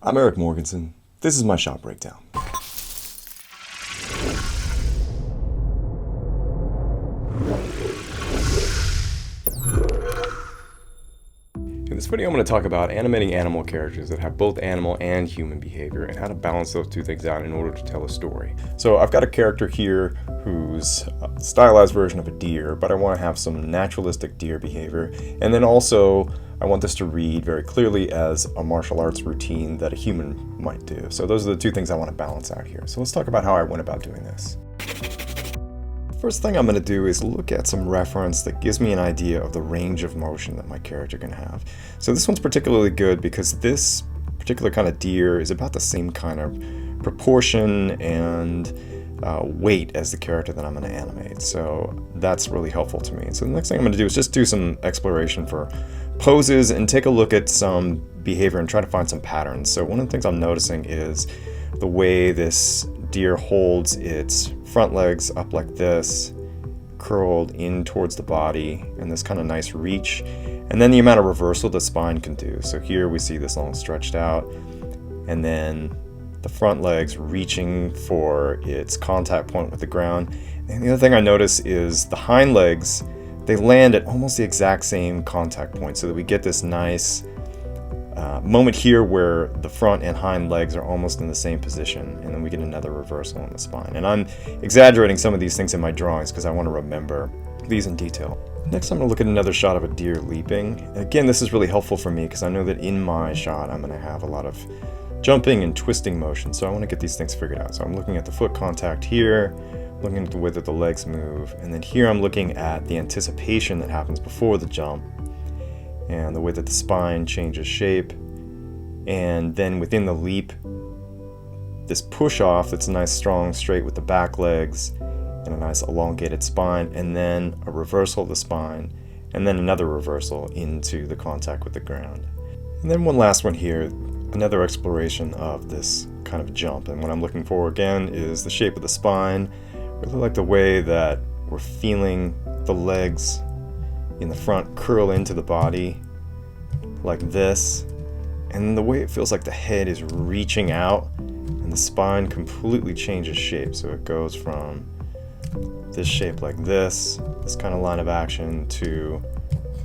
I'm Erik Morgansen. This is my shot breakdown. In this video I'm going to talk about animating animal characters that have both animal and human behavior and how to balance those two things out in order to tell a story. So I've got a character here who's a stylized version of a deer, but I want to have some naturalistic deer behavior, and then also I want this to read very clearly as a martial arts routine that a human might do. So those are the two things I want to balance out here. So let's talk about how I went about doing this. First thing I'm going to do is look at some reference that gives me an idea of the range of motion that my character can have. So this one's particularly good because this particular kind of deer is about the same kind of proportion and weight as the character that I'm going to animate. So that's really helpful to me. So the next thing I'm going to do is just do some exploration for poses and take a look at some behavior and try to find some patterns. So one of the things I'm noticing is the way this deer holds its front legs up like this, curled in towards the body, and this kind of nice reach, and then the amount of reversal the spine can do. So here we see this long stretched out, and then the front legs reaching for its contact point with the ground. And the other thing I notice is the hind legs, they land at almost the exact same contact point, so that we get this nice moment here where the front and hind legs are almost in the same position, and then we get another reversal on the spine. And I'm exaggerating some of these things in my drawings because I want to remember these in detail. Next, I'm going to look at another shot of a deer leaping. Again, this is really helpful for me because I know that in my shot I'm going to have a lot of jumping and twisting motion, so I want to get these things figured out. So I'm looking at the foot contact here, looking at the way that the legs move, and then here I'm looking at the anticipation that happens before the jump and the way that the spine changes shape. And then within the leap, this push off that's nice, strong, straight with the back legs and a nice elongated spine, and then a reversal of the spine, and then another reversal into the contact with the ground. And then one last one here, another exploration of this kind of jump. And what I'm looking for again is the shape of the spine. Really like the way that we're feeling the legs in the front curl into the body like this, and the way it feels like the head is reaching out and the spine completely changes shape. So it goes from this shape like this kind of line of action, to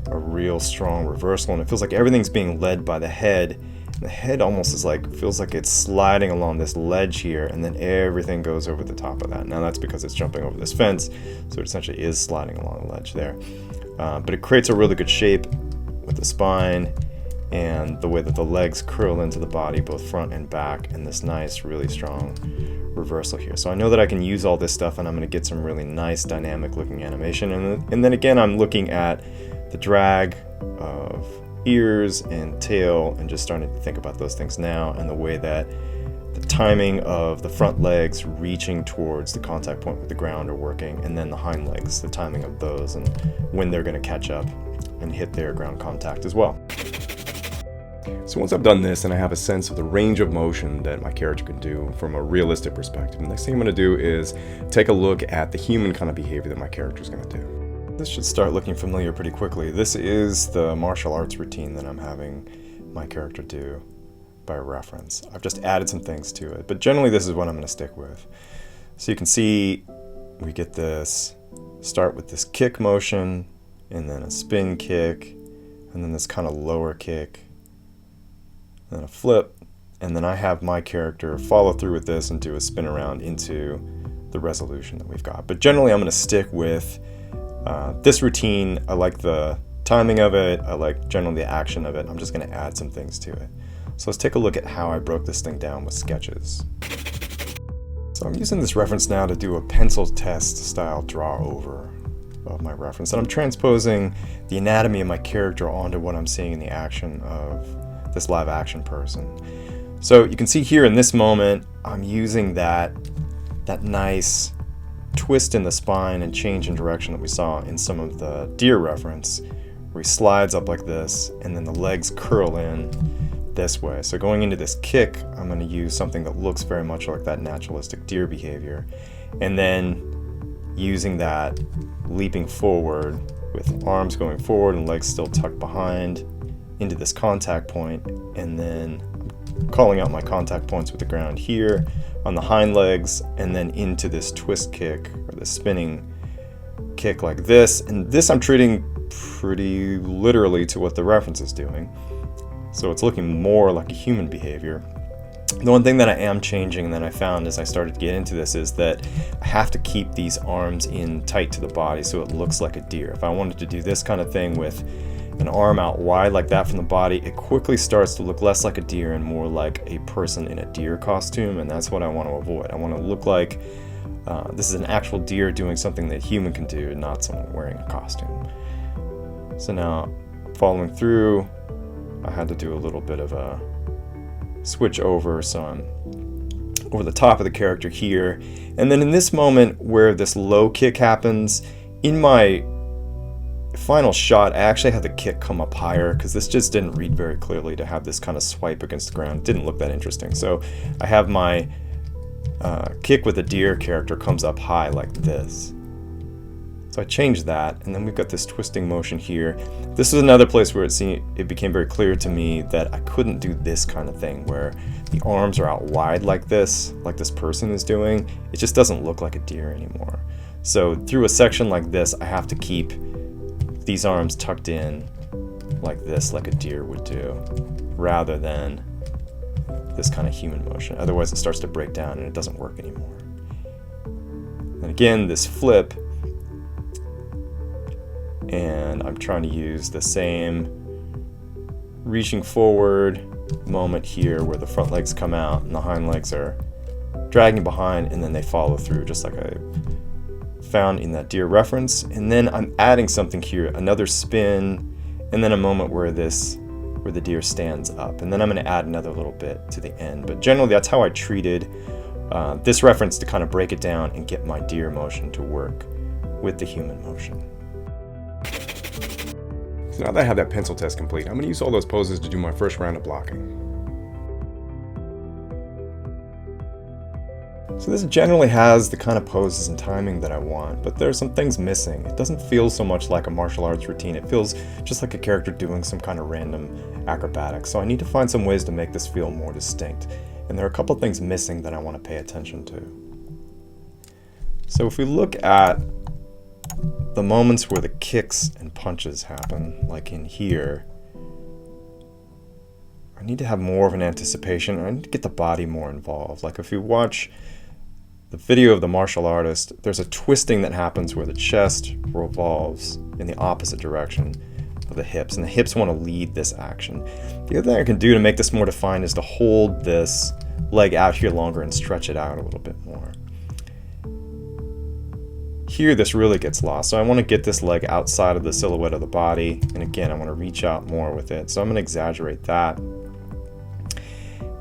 a real strong reversal, and it feels like everything's being led by the head. And the head almost is feels like it's sliding along this ledge here, and then everything goes over the top of that. Now that's because it's jumping over this fence, so it essentially is sliding along the ledge there. But it creates a really good shape with the spine and the way that the legs curl into the body, both front and back, and this nice, really strong reversal here. So I know that I can use all this stuff, and I'm going to get some really nice, dynamic looking animation. And then again, I'm looking at the drag of ears and tail and just starting to think about those things now, and the way that the timing of the front legs reaching towards the contact point with the ground are working, and then the hind legs, the timing of those and when they're going to catch up and hit their ground contact as well. So once I've done this and I have a sense of the range of motion that my character can do from a realistic perspective, the next thing I'm going to do is take a look at the human kind of behavior that my character is going to do. This should start looking familiar pretty quickly. This is the martial arts routine that I'm having my character do by reference. I've just added some things to it, but generally this is what I'm going to stick with. So you can see we get this, start with this kick motion, and then a spin kick, and then this kind of lower kick, then a flip, and then I have my character follow through with this and do a spin around into the resolution that we've got. But generally I'm going to stick with this routine. I like the timing of it, I like generally the action of it. I'm just going to add some things to it. So let's take a look at how I broke this thing down with sketches. So I'm using this reference now to do a pencil test style draw over of my reference, and I'm transposing the anatomy of my character onto what I'm seeing in the action of this live action person. So you can see here in this moment, I'm using that nice twist in the spine and change in direction that we saw in some of the deer reference, where he slides up like this, and then the legs curl in this way. So going into this kick, I'm going to use something that looks very much like that naturalistic deer behavior, and then using that leaping forward with arms going forward and legs still tucked behind into this contact point, and then calling out my contact points with the ground here on the hind legs, and then into this twist kick, or the spinning kick like this. And this I'm treating pretty literally to what the reference is doing. So it's looking more like a human behavior. The one thing that I am changing that I found as I started to get into this is that I have to keep these arms in tight to the body so it looks like a deer. If I wanted to do this kind of thing with an arm out wide like that from the body, it quickly starts to look less like a deer and more like a person in a deer costume, and that's what I want to avoid. I want to look like this is an actual deer doing something that a human can do, not someone wearing a costume. So now, following through, I had to do a little bit of a switch over, so I'm over the top of the character here. And then in this moment where this low kick happens, in my final shot, I actually had the kick come up higher because this just didn't read very clearly to have this kind of swipe against the ground. It didn't look that interesting. So I have my kick with the deer character comes up high like this. So I changed that, and then we've got this twisting motion here. This is another place where it became very clear to me that I couldn't do this kind of thing where the arms are out wide like this person is doing. It just doesn't look like a deer anymore. So through a section like this, I have to keep these arms tucked in like this, like a deer would do, rather than this kind of human motion. Otherwise it starts to break down and it doesn't work anymore. And again, this flip, and I'm trying to use the same reaching forward moment here where the front legs come out and the hind legs are dragging behind, and then they follow through just like I found in that deer reference. And then I'm adding something here, another spin, and then a moment where the deer stands up, and then I'm going to add another little bit to the end. But generally that's how I treated this reference, to kind of break it down and get my deer motion to work with the human motion. So now that I have that pencil test complete, I'm going to use all those poses to do my first round of blocking. So this generally has the kind of poses and timing that I want, but there's some things missing. It doesn't feel so much like a martial arts routine. It feels just like a character doing some kind of random acrobatics. So I need to find some ways to make this feel more distinct. And there are a couple things missing that I want to pay attention to. So if we look at the moments where the kicks and punches happen, like in here, I need to have more of an anticipation. I need to get the body more involved. Like if you watch the video of the martial artist, there's a twisting that happens where the chest revolves in the opposite direction of the hips, and the hips want to lead this action. The other thing I can do to make this more defined is to hold this leg out here longer and stretch it out a little bit more. Here this really gets lost, so I want to get this leg outside of the silhouette of the body, and again I want to reach out more with it, so I'm going to exaggerate that.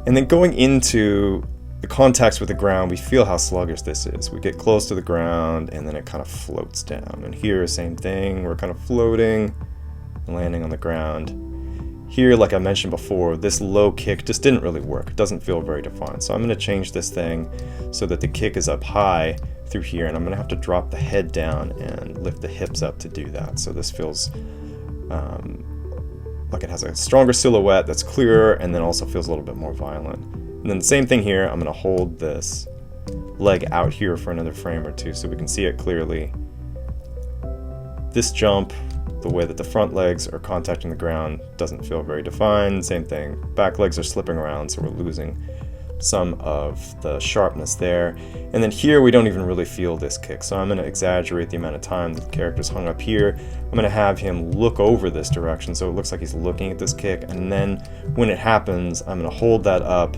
And then going into the contacts with the ground, we feel how sluggish this is. We get close to the ground and then it kind of floats down, and here same thing, we're kind of floating and landing on the ground. Here, like I mentioned before, this low kick just didn't really work. It doesn't feel very defined, so I'm going to change this thing so that the kick is up high through here, and I'm going to have to drop the head down and lift the hips up to do that. So this feels like it has a stronger silhouette that's clearer, and then also feels a little bit more violent. And then the same thing here, I'm going to hold this leg out here for another frame or two so we can see it clearly. This jump, the way that the front legs are contacting the ground, doesn't feel very defined. Same thing, back legs are slipping around, so we're losing some of the sharpness there. And then here we don't even really feel this kick, so I'm going to exaggerate the amount of time that the character's hung up here. I'm going to have him look over this direction so it looks like he's looking at this kick, and then when it happens I'm going to hold that up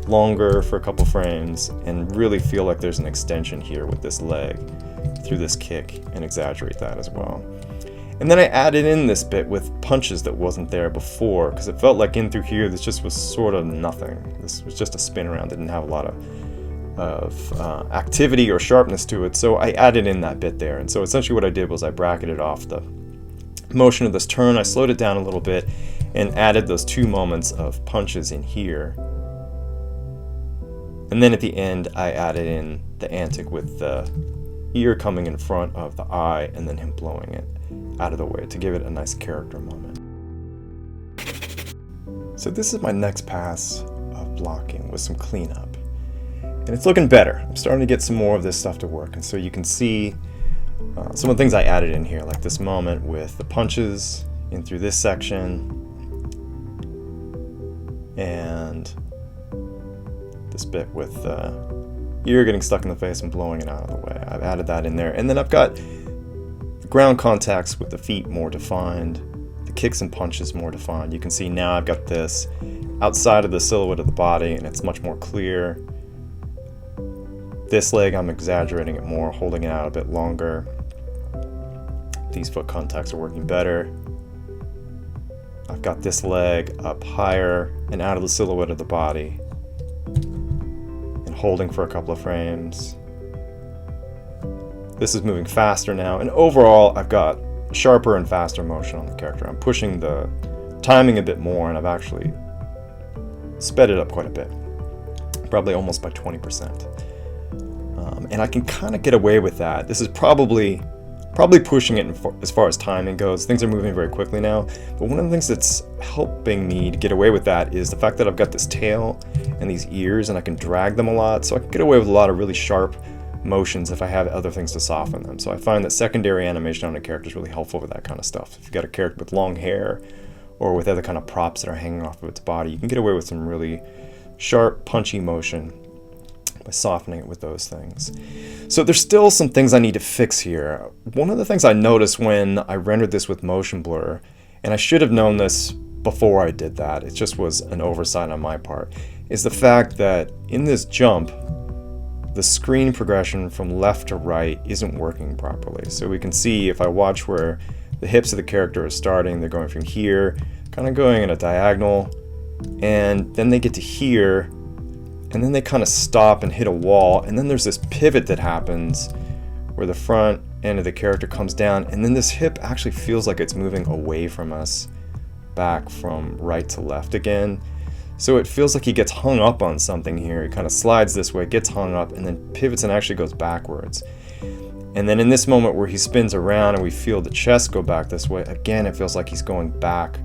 longer for a couple frames and really feel like there's an extension here with this leg through this kick, and exaggerate that as well. And then I added in this bit with punches that wasn't there before, because it felt like in through here this just was sort of nothing. This was just a spin around, didn't have a lot of activity or sharpness to it, so I added in that bit there. And so essentially what I did was I bracketed off the motion of this turn, I slowed it down a little bit, and added those two moments of punches in here. And then at the end I added in the antic with the ear coming in front of the eye and then him blowing it out of the way to give it a nice character moment. So this is my next pass of blocking with some cleanup. And it's looking better. I'm starting to get some more of this stuff to work. And so you can see some of the things I added in here, like this moment with the punches in through this section, and this bit with ear getting stuck in the face and blowing it out of the way. I've added that in there. And then I've got the ground contacts with the feet more defined, the kicks and punches more defined. You can see now I've got this outside of the silhouette of the body, and it's much more clear. This leg, I'm exaggerating it more, holding it out a bit longer. These foot contacts are working better. I've got this leg up higher and out of the silhouette of the body, and holding for a couple of frames. This is moving faster now, and overall I've got sharper and faster motion on the character. I'm pushing the timing a bit more, and I've actually sped it up quite a bit, probably almost by 20%. And I can kind of get away with that. This is probably pushing it as far as timing goes. Things are moving very quickly now, but one of the things that's helping me to get away with that is the fact that I've got this tail and these ears, and I can drag them a lot, so I can get away with a lot of really sharp motions if I have other things to soften them. So I find that secondary animation on a character is really helpful with that kind of stuff. If you've got a character with long hair or with other kind of props that are hanging off of its body, you can get away with some really sharp, punchy motion by softening it with those things. So there's still some things I need to fix here. One of the things I noticed when I rendered this with motion blur, and I should have known this before I did that, it just was an oversight on my part, is the fact that in this jump, the screen progression from left to right isn't working properly. So we can see if I watch where the hips of the character are starting, they're going from here, kind of going in a diagonal, and then they get to here, and then they kind of stop and hit a wall, and then there's this pivot that happens where the front end of the character comes down, and then this hip actually feels like it's moving away from us, back from right to left again. So it feels like he gets hung up on something here. He kind of slides this way, gets hung up, and then pivots and actually goes backwards. And then in this moment where he spins around and we feel the chest go back this way, again it feels like he's going back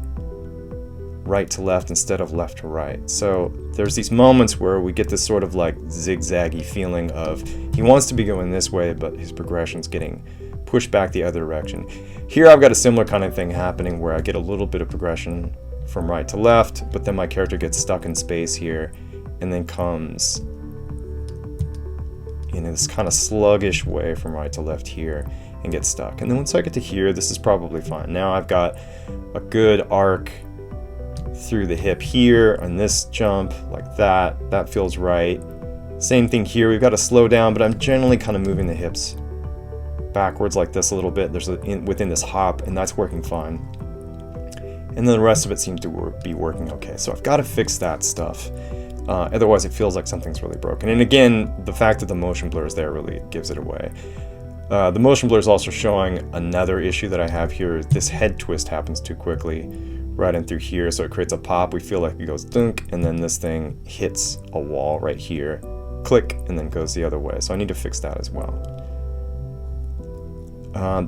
right to left instead of left to right. So there's these moments where we get this sort of like zigzaggy feeling of he wants to be going this way, but his progression's getting pushed back the other direction. Here I've got a similar kind of thing happening where I get a little bit of progression from right to left, but then my character gets stuck in space here and then comes in this kind of sluggish way from right to left here and gets stuck. And then once I get to here, this is probably fine. Now I've got a good arc through the hip here on this jump, like that. That feels right. Same thing here. We've got to slow down, but I'm generally kind of moving the hips backwards like this a little bit. There's within this hop, and that's working fine. And then the rest of it seems to be working okay. So I've got to fix that stuff. Otherwise, it feels like something's really broken. And again, the fact that the motion blur is there really gives it away. The motion blur is also showing another issue that I have here. This head twist happens too quickly right in through here, so it creates a pop. We feel like it goes dunk, and then this thing hits a wall right here, click, and then goes the other way. So I need to fix that as well.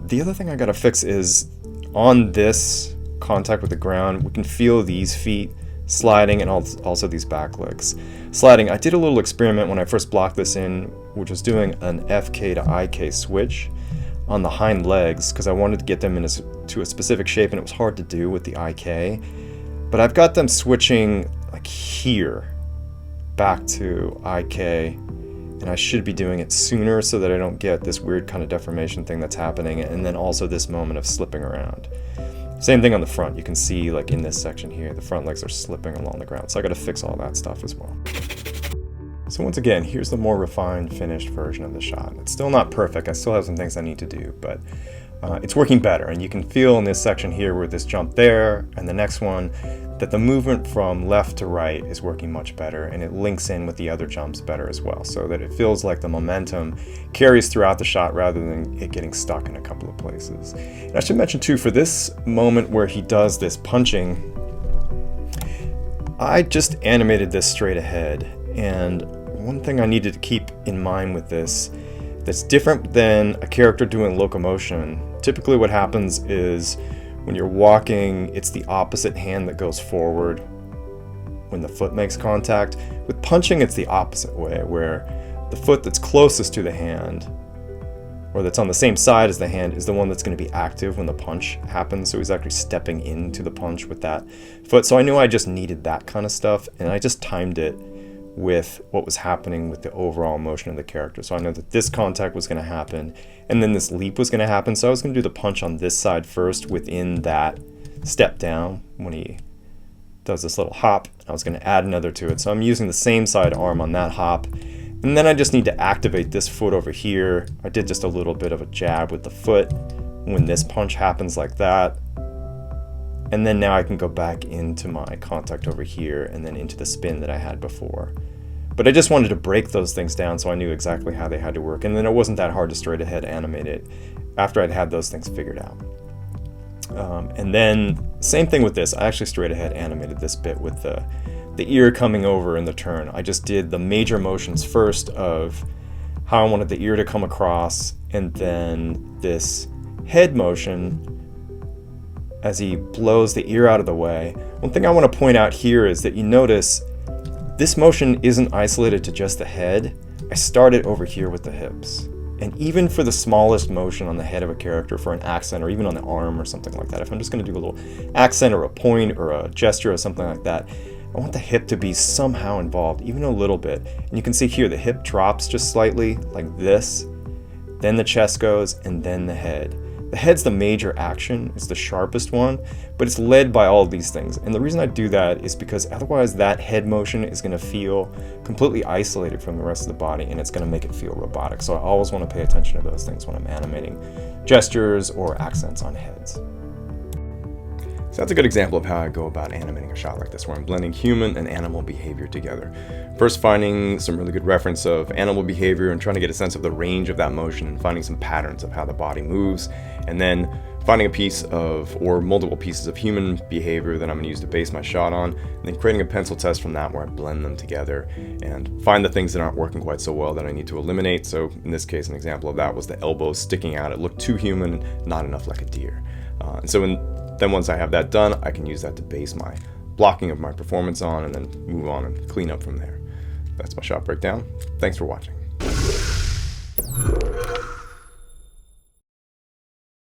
The other thing I gotta fix is on this contact with the ground, we can feel these feet sliding and also these back legs sliding. I did a little experiment when I first blocked this in, which was doing an FK to IK switch on the hind legs because I wanted to get them to a specific shape, and it was hard to do with the IK. But I've got them switching like here back to IK, and I should be doing it sooner so that I don't get this weird kind of deformation thing that's happening, and then also this moment of slipping around. Same thing on the front. You can see like in this section here, the front legs are slipping along the ground. So I got to fix all that stuff as well. So once again, here's the more refined, finished version of the shot. It's still not perfect. I still have some things I need to do, but it's working better. And you can feel in this section here where this jump there and the next one that the movement from left to right is working much better, and it links in with the other jumps better as well, so that it feels like the momentum carries throughout the shot rather than it getting stuck in a couple of places. And I should mention too, for this moment where he does this punching, I just animated this straight ahead, and one thing I needed to keep in mind with this that's different than a character doing locomotion. Typically what happens is when you're walking, it's the opposite hand that goes forward when the foot makes contact. With punching, it's the opposite way, where the foot that's closest to the hand, or that's on the same side as the hand, is the one that's going to be active when the punch happens. So he's actually stepping into the punch with that foot. So I knew I just needed that kind of stuff, and I just timed it with what was happening with the overall motion of the character. So I know that this contact was going to happen, and then this leap was going to happen. So I was going to do the punch on this side first within that step down when he does this little hop. I was going to add another to it. So I'm using the same side arm on that hop. And then I just need to activate this foot over here. I did just a little bit of a jab with the foot when this punch happens like that. And then now I can go back into my contact over here and then into the spin that I had before. But I just wanted to break those things down so I knew exactly how they had to work. And then it wasn't that hard to straight ahead animate it after I'd had those things figured out. And then same thing with this. I actually straight ahead animated this bit with the ear coming over in the turn. I just did the major motions first of how I wanted the ear to come across, and then this head motion as he blows the ear out of the way. One thing I want to point out here is that you notice this motion isn't isolated to just the head. I started over here with the hips. And even for the smallest motion on the head of a character, for an accent or even on the arm or something like that, if I'm just going to do a little accent or a point or a gesture or something like that, I want the hip to be somehow involved, even a little bit. And you can see here the hip drops just slightly like this, then the chest goes, and then the head. The head's the major action, it's the sharpest one, but it's led by all of these things. And the reason I do that is because otherwise that head motion is going to feel completely isolated from the rest of the body, and it's going to make it feel robotic. So I always want to pay attention to those things when I'm animating gestures or accents on heads. So that's a good example of how I go about animating a shot like this, where I'm blending human and animal behavior together. First, finding some really good reference of animal behavior and trying to get a sense of the range of that motion and finding some patterns of how the body moves, and then finding a piece of, or multiple pieces of human behavior that I'm going to use to base my shot on, and then creating a pencil test from that where I blend them together and find the things that aren't working quite so well that I need to eliminate. So in this case, an example of that was the elbows sticking out. It looked too human, not enough like a deer. Then once I have that done, I can use that to base my blocking of my performance on, and then move on and clean up from there. That's my shot breakdown. Thanks for watching.